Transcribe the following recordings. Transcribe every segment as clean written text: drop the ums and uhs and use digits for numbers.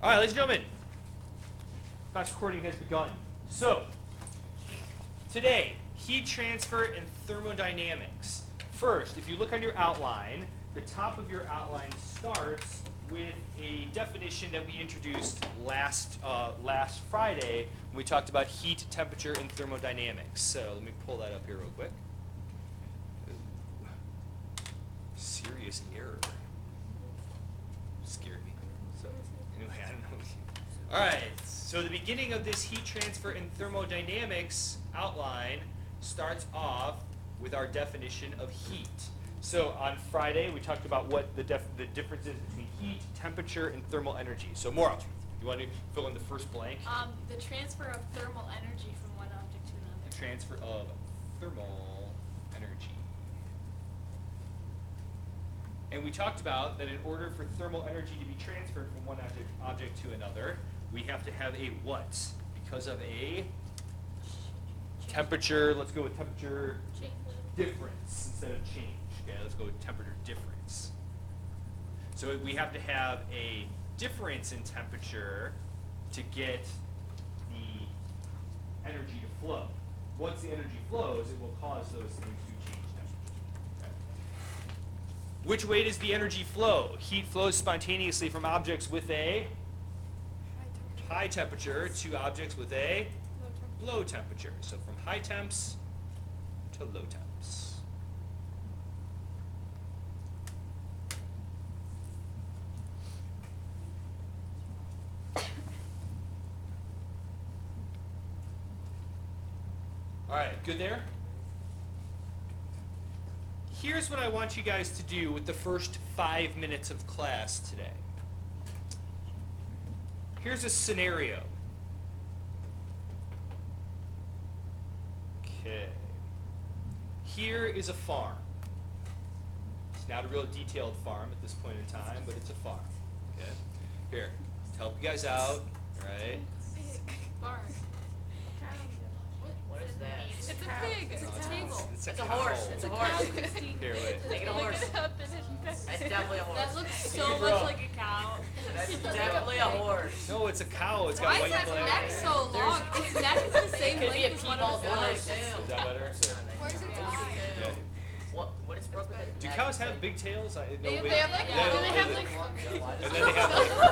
All right, ladies and gentlemen, class recording has begun. So, today, heat transfer and thermodynamics. First, if you look on your outline, the top of your outline starts with a definition that we introduced last Friday when we talked about heat, temperature, and thermodynamics. So let me pull that up here real quick. Ooh. Serious error. Scared me. So anyway, I don't know. All right. So the beginning of this heat transfer and thermodynamics outline starts off with our definition of heat. So on Friday, we talked about what the differences between heat, temperature, and thermal energy. So Maura, you want to fill in the first blank? The transfer of thermal energy from one object to another. The transfer of thermal energy. And we talked about that in order for thermal energy to be transferred from one object to another, we have to have a what? Because of a temperature, let's go with temperature difference instead of change. Okay, let's go with temperature difference. So we have to have a difference in temperature to get the energy to flow. Once the energy flows, it will cause those things to change temperature. Okay. Which way does the energy flow? Heat flows spontaneously from objects with a high temperature to objects with a low temperature. So from high temps to low temps. All right, good there? Here's what I want you guys to do with the first 5 minutes of class today. Here's a scenario. Okay. Here is a farm. It's not a real detailed farm at this point in time, but it's a farm. Okay. Here, to help you guys out, all right? Barn. What is that? It's a pig. It's a table. It's a horse. It's a horse. Here, wait. Make it a horse. That's definitely a horse. That looks so much like a cow. That's definitely a horse. No, it's a cow. It's got Why is white that flags. neck so long? Its neck is the same Could be a length as one of P-ball the horse. Is that better? So, Horse is a yeah. What is broken? Do cows have big tails? They have like, and then they have like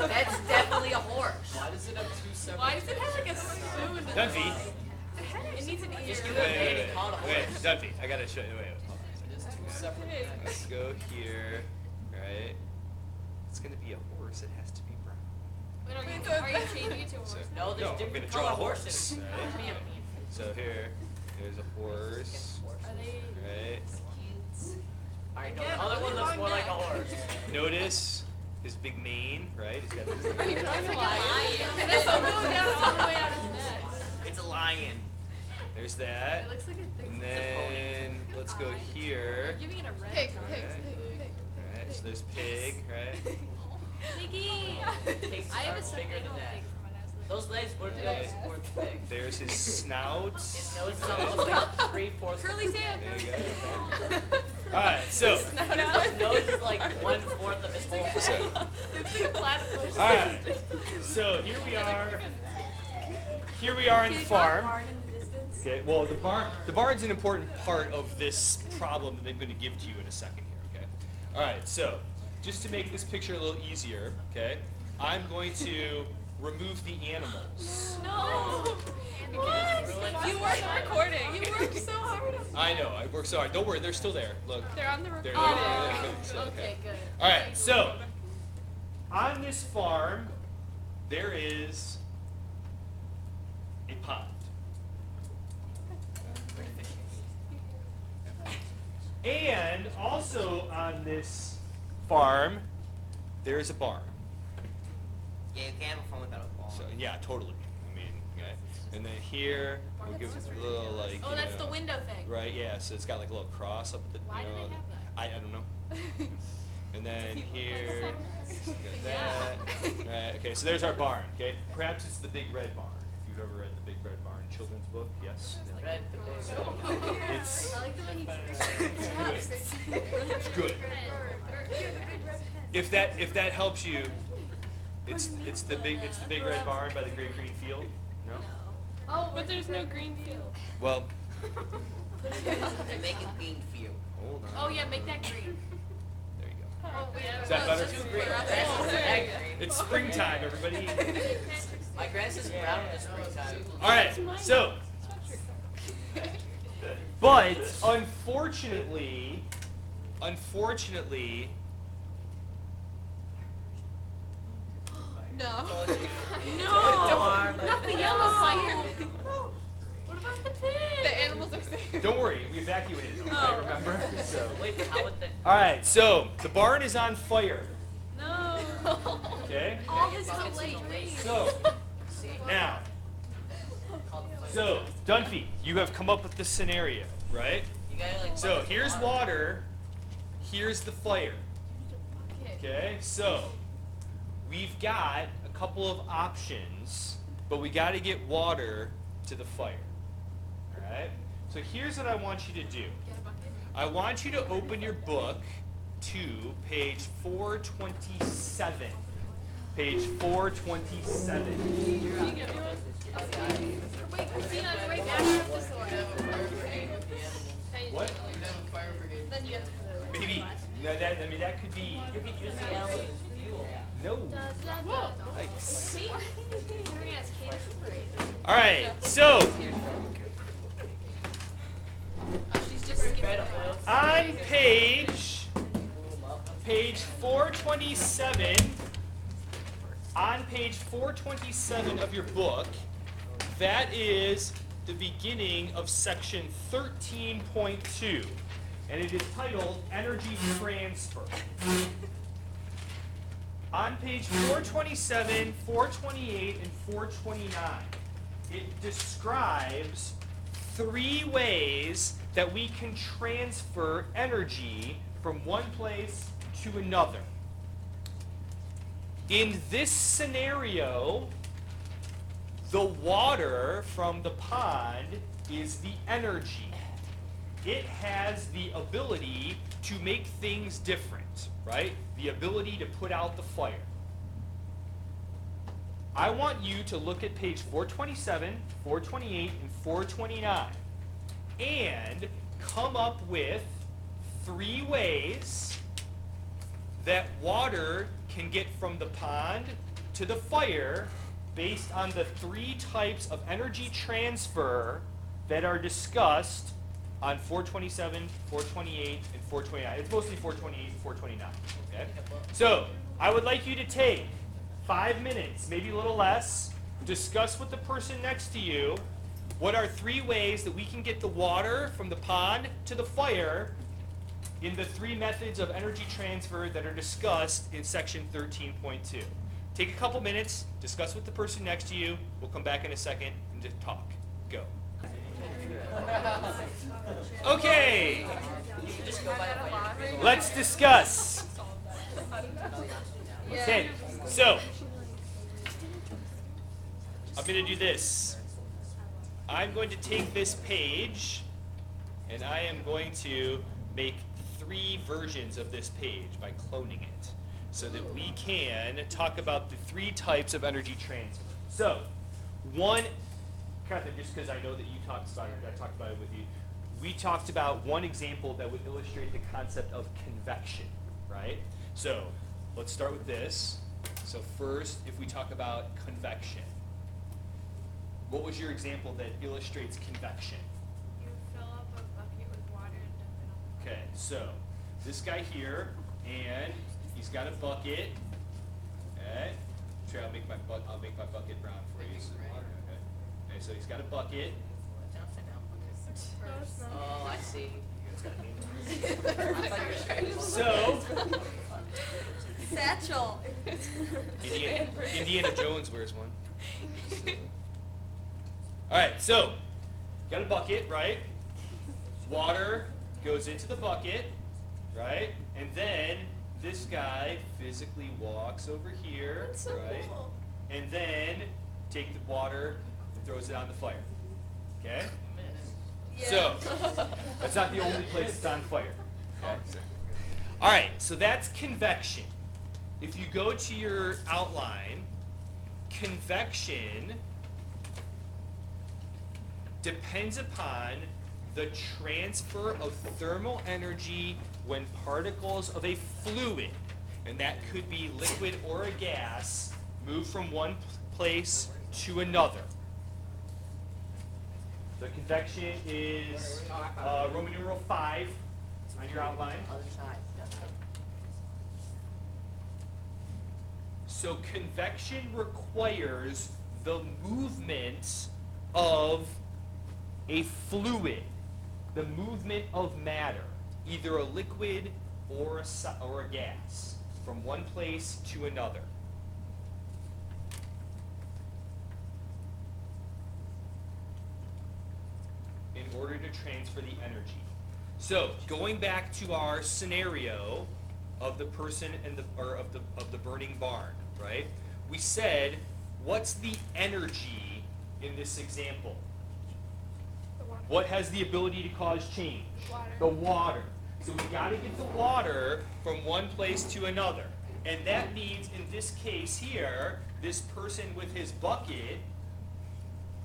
That's definitely a horse. Why does it have two separate? Why does it have like a spoon? in Dunphy. It needs an ear. Just give Wait, it a name and call it a wait, horse. Dunphy, I gotta show you. Wait, hold on a It is two separate It is. things. second. Let's go here, right? It's gonna be a horse. It has to be brown. Wait, are you changing it to a horse? No, there's No, I'm different gonna draw color a horse, horses. right? So here's a horse, Are they right? Alright, no, the other one looks more like a horse. Notice his big mane, right? He's got this. That's like a lion. And it's all going down all the way out his neck. It's a lion. There's that. It looks like a thing. And then let's go here. You're giving it a red. Right. Right. So there's pig, right? Piggy. Pigs I have a are stuffed bigger animal than that. pig from when I was little. Those legs were big. There's his snout. His nose is almost like 3/4. Curly's hand. There you go. All right, so. His nose is like 1/4 of his whole face. So, It's like a platypus. all right. So here we are. Here we are in the farm. Barn in the distance. Okay. Well, the barn's an important part of this problem that I'm going to give to you in a second here. Okay. All right. So, just to make this picture a little easier, okay, I'm going to remove the animals. No. What? You weren't recording. You worked so hard. I know. I worked so hard. Don't worry. They're still there. Look. They're on the They're recording. there. So, Okay, good. All right, so on this farm, there is a pond. And also on this farm, there is a barn. Yeah, you can't have a phone without a ball. So yeah, totally. I mean, okay. And then here, we'll give it a little like. Oh, you that's know, the window thing. Right, yeah, so it's got like a little cross up the. Why you do know, they have that? I don't know. And then here, got that. Right, okay, so there's our barn. Okay, perhaps it's the Big Red Barn. If you've ever read the Big Red Barn children's book, yes. Red, It's I like the one you it's good. If that helps you, It's the big red barn by the great green field. No. Oh, but there's no green field. Well, Make it green for you. hold on. Oh yeah, make that green. There you go. Oh, yeah. Is that better? Too green. Grass isn't that green. It's springtime, everybody. My grass is brown in the springtime. All right. So, but unfortunately. No. No. Not the yellow fire. What about the pig? The animals are safe. Don't worry, we evacuated them. I remember. So. Wait, how would that? All right. So the barn is on fire. No. Okay. All his late. So now, so Dunphy, you have come up with the scenario, right? You gotta like. So here's water. Here's the fire. Okay. So we've got a couple of options, but we got to get water to the fire. All right. So here's what I want you to do. I want you to open your book to page 427. Page 427. Wait, Christina, right after this one. What? Then you have to put it away. Maybe. No, that could be. You could use the animals as fuel. No. Whoa. Yikes. See? Henry has kids. All right. So She's just skipping. on page 427. On page 427 of your book, that is the beginning of section 13.2, and it is titled Energy Transfer. On page 427, 428, and 429, it describes 3 ways that we can transfer energy from one place to another. In this scenario, the water from the pond is the energy. It has the ability to make things different, right? The ability to put out the fire. I want you to look at page 427, 428, and 429 and come up with 3 ways that water can get from the pond to the fire based on the 3 types of energy transfer that are discussed on 427, 428, and 429. It's mostly 428 and 429. Okay? So, I would like you to take 5 minutes, maybe a little less, discuss with the person next to you what are 3 ways that we can get the water from the pond to the fire in the 3 methods of energy transfer that are discussed in section 13.2. Take a couple minutes, discuss with the person next to you. We'll come back in a second and just talk. Go. Okay, let's discuss. Okay, so I'm going to do this. I'm going to take this page and I am going to make 3 versions of this page by cloning it so that we can talk about the 3 types of energy transfer. So, one, Catherine, just because I know that you talked about it, I talked about it with you, we talked about one example that would illustrate the concept of convection, right? So, let's start with this. So first, if we talk about convection, what was your example that illustrates convection? You fill up a bucket with water and dump it on. Okay, so this guy here, and he's got a bucket. Okay, sure, I'll make my bucket brown for you. Okay, so he's got a bucket. Oh, I see. So Satchel. Indiana Jones wears one. All right, so got a bucket, right? Water goes into the bucket, right? And then this guy physically walks over here, That's so right? cool. And then take the water and throws it on the fire. Okay? So that's not the only place it's on fire. Okay? All right, so that's convection. if you go to your outline, convection depends upon the transfer of thermal energy when particles of a fluid, and that could be liquid or a gas, move from one place to another. The convection is Roman numeral 5 on your outline. Other side. So convection requires the movement of a fluid, the movement of matter, either a liquid or a gas, from one place to another. In order to transfer the energy. So going back to our scenario of the person and of the burning barn, right? We said, what's the energy in this example? What has the ability to cause change? Water. The water. So we got to get the water from one place to another. And that means in this case here, this person with his bucket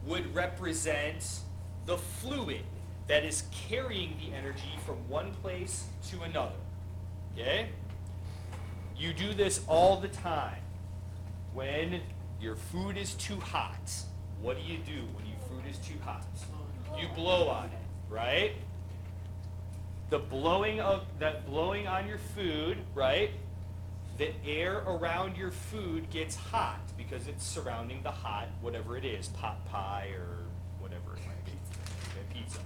would represent the fluid that is carrying the energy from one place to another. Okay? You do this all the time. When your food is too hot, what do you do when your food is too hot? You blow on it, right? That blowing on your food, right? The air around your food gets hot because it's surrounding the hot, whatever it is, pot pie or whatever it might be, okay, pizza.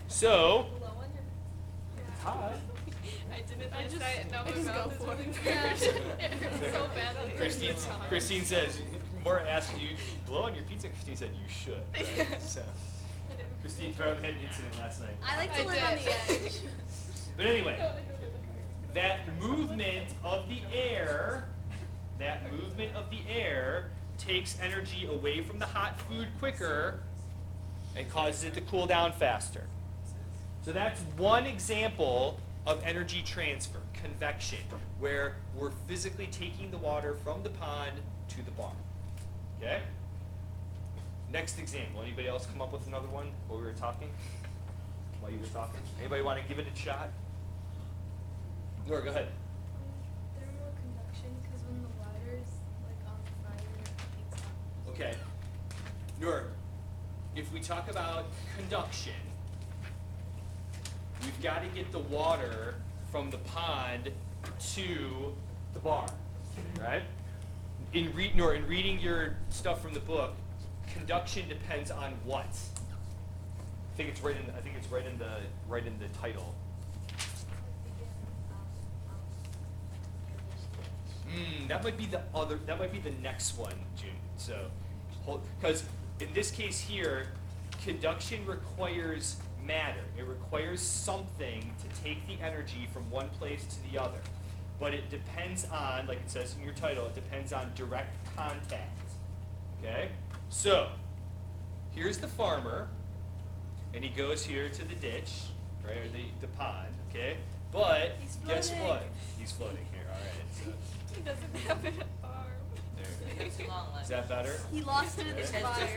So, it's hot. I didn't. I just know my mouth is moving weird. It hurts so bad on the Christine says, more asking you, blow on your pizza? Christine said you should. Right? So, Christine had an incident last night. I like to live on the edge. But anyway, that movement of the air, takes energy away from the hot food quicker and causes it to cool down faster. So that's one example of energy transfer, convection, where we're physically taking the water from the pond to the barn. Okay? Next example. Anybody else come up with another one while we were talking? While you were talking? Anybody want to give it a shot? Nora, go ahead. Thermal conduction, because when the water's like on fire, it heats up. Okay. Nora, if we talk about conduction, we've got to get the water from the pond to the barn, right? In reading your stuff from the book, conduction depends on what? I think it's right in the title. That might be the next one, June. So, because in this case here, conduction requires matter. It requires something to take the energy from one place to the other. But it depends on, like it says in your title, it depends on direct contact. Okay? So, here's the farmer, and he goes here to the ditch, right, or the pond, okay? But guess what? He's floating here, all right. So, He doesn't have an arm. there. It's long Is that better? He lost it in the It's fire.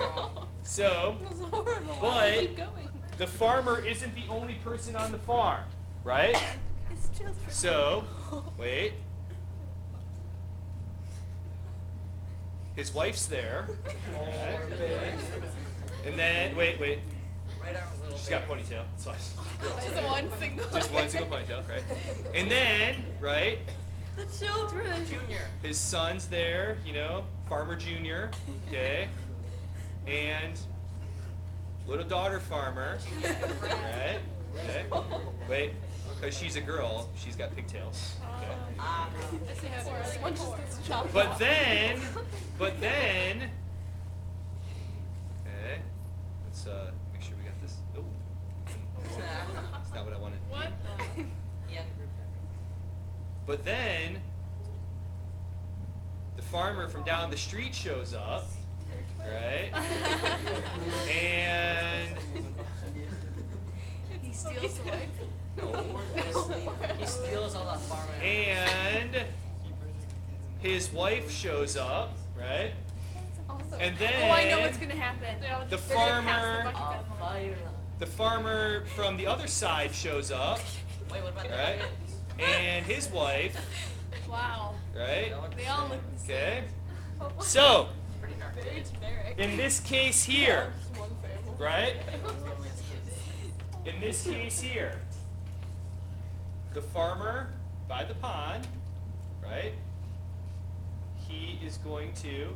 So, That's horrible. But- Keep going. the farmer isn't the only person on the farm, right? His children. So, wait. His wife's there. Okay. And then, wait. Right arm a little She's bit. got a ponytail. It's fine. Just one single. Just one single ponytail, right? And then, right, The children. Junior. his son's there, Farmer Junior, okay? And little daughter Farmer, right? Okay. Wait, because she's a girl, she's got pigtails. Okay. Ah. One just chop But off. then, okay, let's make sure we got this. Oh, that's not what I wanted. What? Yeah. But then, the farmer from down the street shows up, right? And He steals the wife. no, He steals all that farming. and his wife shows up, right? And then Oh, I know what's gonna happen. the farmer from the other side shows up, Wait, what about right? And his wife, Wow. right? They all look the same. Okay. So, Very generic. in this case here, right? In this case here, the farmer by the pond, right? He is going to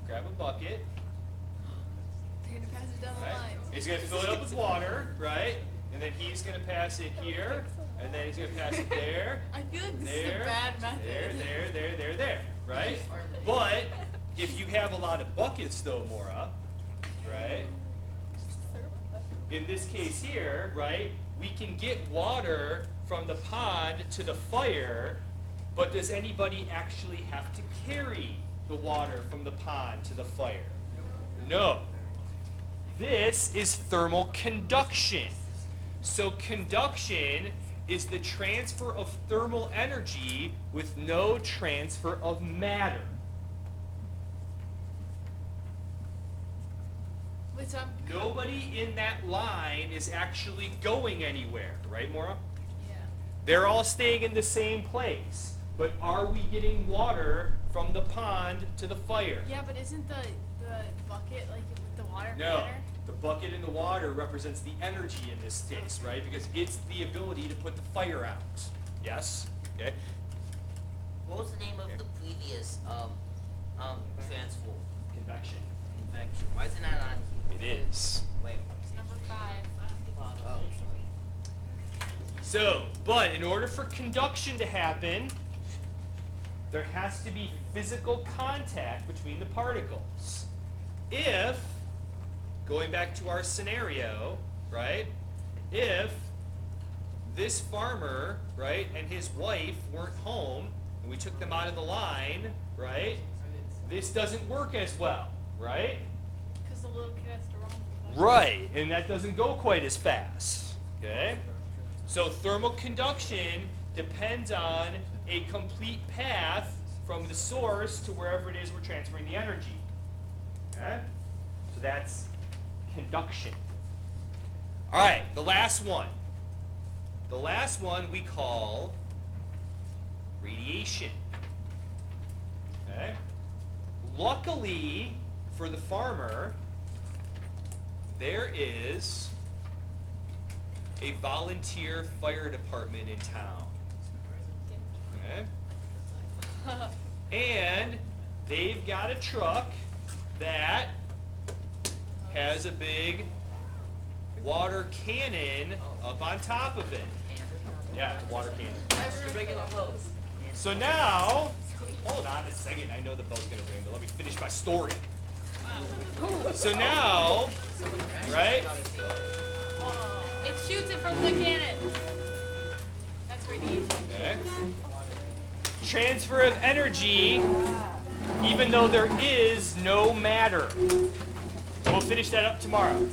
grab a bucket, They're gonna pass it down the right? line. He's going to fill it up with water, right? And then he's going to pass it here, and then he's going to pass it there, I feel like this is a there, bad method. there, right? But if you have a lot of buckets though, Maura, right? In this case here, right, we can get water from the pond to the fire, but does anybody actually have to carry the water from the pond to the fire? No. This is thermal conduction. So conduction is the transfer of thermal energy with no transfer of matter. Wait, so Nobody in that line is actually going anywhere, right, Maura? yeah. They're all staying in the same place. But are we getting water from the pond to the fire? Yeah, but isn't the bucket like with the water No. container? The bucket in the water represents the energy in this case, right? Because it's the ability to put the fire out. Yes? Okay? What was the name of the previous transfer? Convection. Convection. Why isn't that on? It is. Wait. It's number 5. Oh, sorry. So, but in order for conduction to happen, there has to be physical contact between the particles. If, going back to our scenario, right, if this farmer, right, and his wife weren't home, and we took them out of the line, right, this doesn't work as well, right? Because the little kid has to run. Right, and that doesn't go quite as fast, okay? So thermal conduction depends on a complete path from the source to wherever it is we're transferring the energy, okay? So that's conduction. All right, the last one. The last one we call radiation, okay? Luckily for the farmer, there is a volunteer fire department in town. Okay? And they've got a truck that has a big water cannon up on top of it. Yeah, water cannon. So now, hold on a second. I know the bell's going to ring, but let me finish my story. So now, right? It shoots it from the cannon. That's radiation. Okay. Transfer of energy, even though there is no matter. We'll finish that up tomorrow.